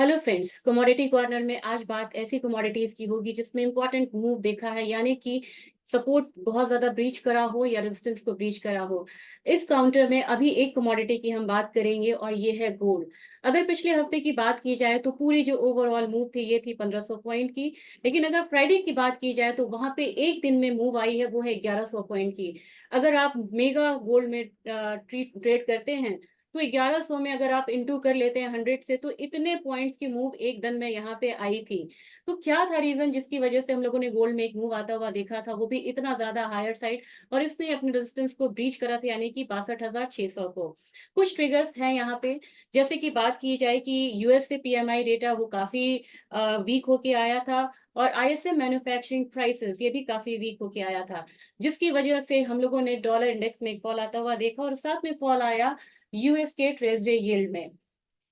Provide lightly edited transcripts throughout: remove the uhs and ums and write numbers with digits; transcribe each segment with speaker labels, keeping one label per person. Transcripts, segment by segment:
Speaker 1: Hello friends, commodity corner में आज बात ऐसी कमोडिटीज की होगी जिसमें इंपॉर्टेंट मूव देखा है, यानी कि सपोर्ट बहुत ज्यादा ब्रीच करा हो या रेजिस्टेंस को ब्रीच करा हो। इस काउंटर में अभी एक कमोडिटी की हम बात करेंगे और ये है गोल्ड। अगर पिछले हफ्ते की बात की जाए तो पूरी जो ओवरऑल मूव थी ये थी 1500 पॉइंट की। लेकिन अगर फ्राइडे की बात की जाए तो वहां पे एक दिन में मूव आई है, वो है 1100 पॉइंट की। अगर आप मेगा गोल्ड में ट्रेड करते हैं तो 1100 में अगर आप इंटू कर लेते हैं 100 से, तो इतने पॉइंट्स की मूव एक दिन में यहाँ पे आई थी। तो क्या था रीजन जिसकी वजह से हम लोगों ने गोल्ड में एक मूव आता हुआ देखा था, वो भी इतना ज्यादा हायर साइड, और इसने अपने रेजिस्टेंस को ब्रीच करा था, यानी कि 62,600 को। कुछ ट्रिगर्स हैं यहाँ पे। जैसे कि बात की जाए कि यूएस से पीएमआई डेटा वो काफी वीक होके आया था, और आईएसएम मैन्युफैक्चरिंग प्राइसेस ये भी काफी वीक होके आया था, जिसकी वजह से हम लोगों ने डॉलर इंडेक्स में एक फॉल आता हुआ देखा, और साथ में फॉल आया यूएस के ट्रेजरी यील्ड में।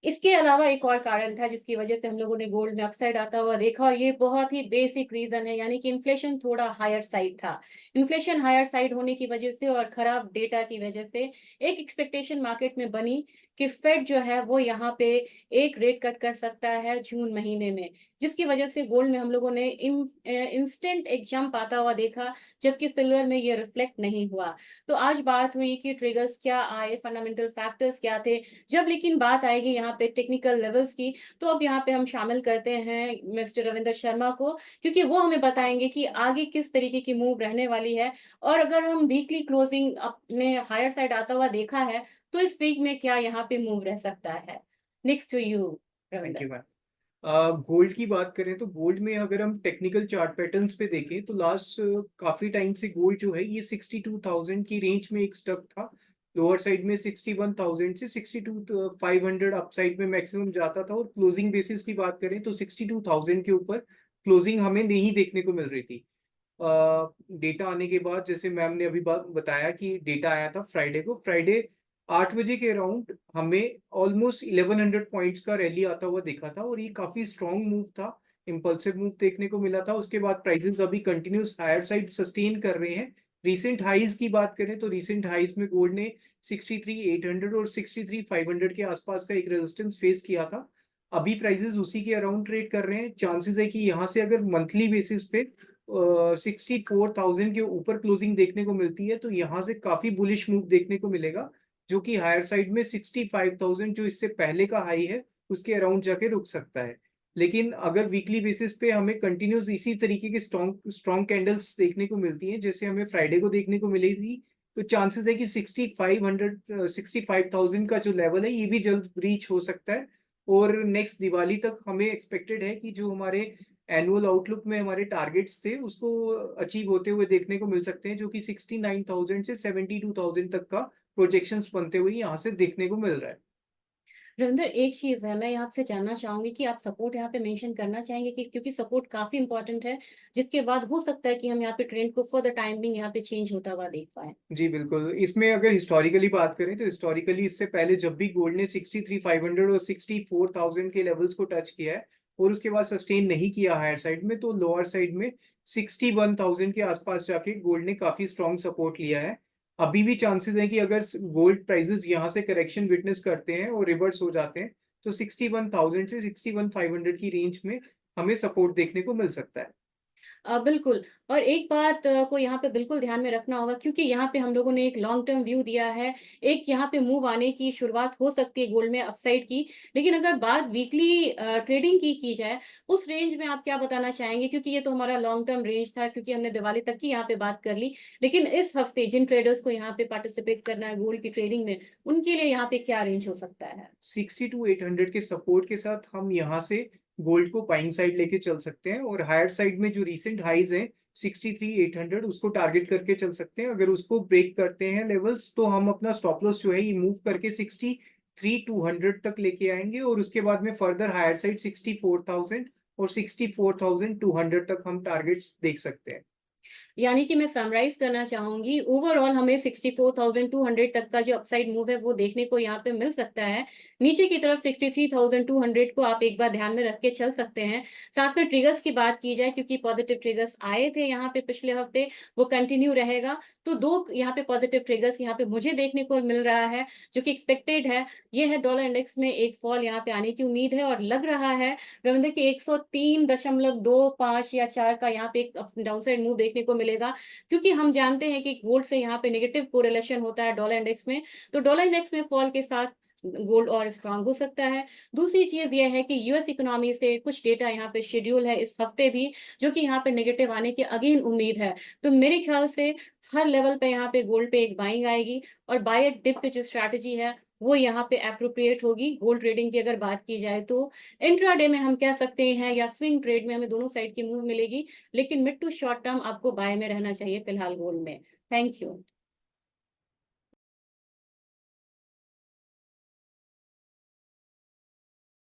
Speaker 1: इसके अलावा एक और कारण था जिसकी वजह से हम लोगों ने गोल्ड में अपसाइड आता हुआ देखा, और ये बहुत ही बेसिक रीजन है, यानी कि इन्फ्लेशन थोड़ा हायर साइड था। इन्फ्लेशन हायर साइड होने की वजह से और खराब डेटा की वजह से एक एक्सपेक्टेशन मार्केट में बनी कि फेड जो है वो यहाँ पे एक रेट कट कर सकता है जून महीने में, जिसकी वजह से गोल्ड में हम लोगों ने इंस्टेंट एक जंप आता हुआ देखा, जबकि सिल्वर में ये रिफ्लेक्ट नहीं हुआ। तो आज बात हुई कि ट्रिगर्स क्या आए, फंडामेंटल फैक्टर्स क्या थे। जब लेकिन बात आएगी यहाँ पे टेक्निकल लेवल्स की, तो अब यहाँ पे हम शामिल करते हैं मिस्टर रविंदर शर्मा को, क्योंकि वो हमें बताएंगे कि आगे किस तरीके की मूव रहने वाली है। और अगर हम वीकली क्लोजिंग अपने हायर साइड आता हुआ देखा है, तो इस वीक में क्या यहाँ पे मूव रह सकता है। Next to you
Speaker 2: thank
Speaker 1: Ravinder.
Speaker 2: You ma'am. Gold की बात करें तो गोल्ड में अगर हम टेक्निकल चार्ट पैटर्न्स पे देखें तो लास्ट काफी टाइम से गोल्ड जो है ये 62,000 की रेंज में एक स्टक था। लोअर साइड में 61,000 से 62,500 अप साइड में मैक्सिमम जाता था, और क्लोजिंग बेसिस की बात करें तो 62,000 के ऊपर क्लोजिंग हमें नहीं देखने को मिल रही थी। डेटा आने के बाद, जैसे मैम ने अभी बताया कि डेटा आया था फ्राइडे को, फ्राइडे 8 बजे के अराउंड हमें ऑलमोस्ट 1100 पॉइंट्स का रैली आता हुआ देखा था, और ये काफी स्ट्रॉन्ग मूव था, इम्पल्सिव मूव देखने को मिला था। उसके बाद प्राइसेस अभी कंटिन्यूस हायर साइड सस्टेन कर रहे हैं। रीसेंट हाइज की बात करें तो रीसेंट हाइज में गोल्ड ने 63,800 और 63,500 के आसपास का एक रेजिस्टेंस फेस किया था। अभी प्राइसेस उसी के अराउंड ट्रेड कर रहे हैं। चांसेस है कि यहाँ से अगर मंथली बेसिस पे 64,000 के ऊपर क्लोजिंग देखने को मिलती है तो यहाँ से काफी बुलिश मूव देखने को मिलेगा, जो कि हायर साइड में 65,000 जो इससे पहले का हाई है उसके अराउंड जाके रुक सकता है। लेकिन अगर वीकली बेसिस पे हमें कंटिन्यूस इसी तरीके की स्ट्रॉन्ग स्ट्रॉन्ग कैंडल्स देखने को मिलती हैं जैसे हमें फ्राइडे को देखने को मिली थी, तो चांसेस है कि 65,000 का जो लेवल है ये भी जल्द रीच हो सकता है। और नेक्स्ट दिवाली तक हमें एक्सपेक्टेड है कि जो हमारे एनुअल आउटलुक में हमारे टारगेट्स थे उसको अचीव होते हुए देखने को मिल सकते हैं, जो कि 69,000 से 72,000 तक का प्रोजेक्शंस बनते हुए यहाँ से देखने को मिल रहा है।
Speaker 1: रविंदर, एक चीज है, मैं यहाँ से जानना चाहूंगी कि आप सपोर्ट यहाँ पे मेंशन करना चाहेंगे कि, क्योंकि सपोर्ट काफी इंपॉर्टेंट है, जिसके बाद हो सकता है कि हम यहाँ पे ट्रेंड को फॉर द टाइमिंग यहाँ पे चेंज होता हुआ देख पाए।
Speaker 2: जी बिल्कुल। इसमें अगर हिस्टोरिकली बात करें तो हिस्टोरिकली इससे पहले जब भी गोल्ड ने 63,500 और 64,000 के लेवल्स को टच किया है और उसके बाद सस्टेन नहीं किया हायर साइड में, तो लोअर साइड में 61,000 के आसपास जाके गोल्ड ने काफी स्ट्रॉन्ग सपोर्ट लिया है। अभी भी चांसेस हैं कि अगर गोल्ड प्राइसेस यहाँ से करेक्शन विटनेस करते हैं और रिवर्स हो जाते हैं तो 61,000 से 61,500 की रेंज में हमें सपोर्ट देखने को मिल सकता है।
Speaker 1: बिल्कुल। और एक बात को यहाँ पे बिल्कुल ध्यान में रखना होगा, क्योंकि यहाँ पे हम लोगों ने एक लॉन्ग टर्म व्यू दिया है। एक यहाँ पे मूव आने की शुरुआत हो सकती है गोल्ड में अपसाइड की। लेकिन अगर बात वीकली ट्रेडिंग की जाए, उस रेंज में आप क्या बताना चाहेंगे, क्योंकि ये तो हमारा लॉन्ग टर्म रेंज था, क्योंकि हमने दिवाली तक की यहाँ पे बात कर ली। लेकिन इस हफ्ते जिन ट्रेडर्स को यहाँ पे पार्टिसिपेट करना है गोल्ड की ट्रेडिंग में, उनके लिए यहाँ पे क्या रेंज हो सकता है।
Speaker 2: 62,800 के सपोर्ट के साथ हम यहाँ से गोल्ड को बाइंग साइड लेके चल सकते हैं, और हायर साइड में जो रीसेंट हाइज हैं 63,800 उसको टारगेट करके चल सकते हैं। अगर उसको ब्रेक करते हैं लेवल्स तो हम अपना स्टॉप लॉस जो है ये मूव करके 63,200 तक लेके आएंगे, और उसके बाद में फर्दर हायर साइड 64,000 और 64,200 तक हम टारगेट्स देख सकते हैं।
Speaker 1: यानी कि मैं समराइज करना चाहूंगी, ओवरऑल हमें 64,200 तक का जो अपसाइड मूव है वो देखने को यहाँ पे मिल सकता है। नीचे की तरफ 63,200 को आप एक बार ध्यान में रख के चल सकते हैं। साथ में ट्रिगर्स की बात की जाए, क्योंकि पॉजिटिव ट्रिगर्स आए थे यहाँ पे पिछले हफ्ते, वो कंटिन्यू रहेगा। तो दो यहाँ पे पॉजिटिव ट्रिगर्स यहाँ पे मुझे देखने को मिल रहा है, जो कि एक्सपेक्टेड है। ये है डॉलर इंडेक्स में एक फॉल यहाँ पे आने की उम्मीद है, और लग रहा है रविंद्र की 103.25 या 4 का यहाँ पे एक डाउनसाइड मूव देखने को मिलेगा, क्योंकि हम जानते हैं कि गोल्ड से यहाँ पे नेगेटिव कोरिलेशन होता है डॉलर इंडेक्स में। तो डॉलर इंडेक्स में फॉल के साथ गोल्ड और स्ट्रांग हो सकता है। दूसरी चीज यह है कि यूएस इकोनॉमी से कुछ डेटा यहाँ पे शेड्यूल है इस हफ्ते भी, जो कि यहाँ पे नेगेटिव आने की अगेन उम्मीद है। तो मेरे ख्याल से हर लेवल पे यहाँ पे गोल्ड पे एक बाइंग आएगी, और बाय डिप की जो स्ट्रैटेजी है वो यहाँ पे अप्रोप्रिएट होगी गोल्ड ट्रेडिंग की अगर बात की जाए तो। इंट्राडे में हम कह सकते हैं, या स्विंग ट्रेड में हमें दोनों साइड की मूव मिलेगी, लेकिन मिड टू शॉर्ट टर्म आपको बाय में रहना चाहिए फिलहाल गोल्ड में। Thank you.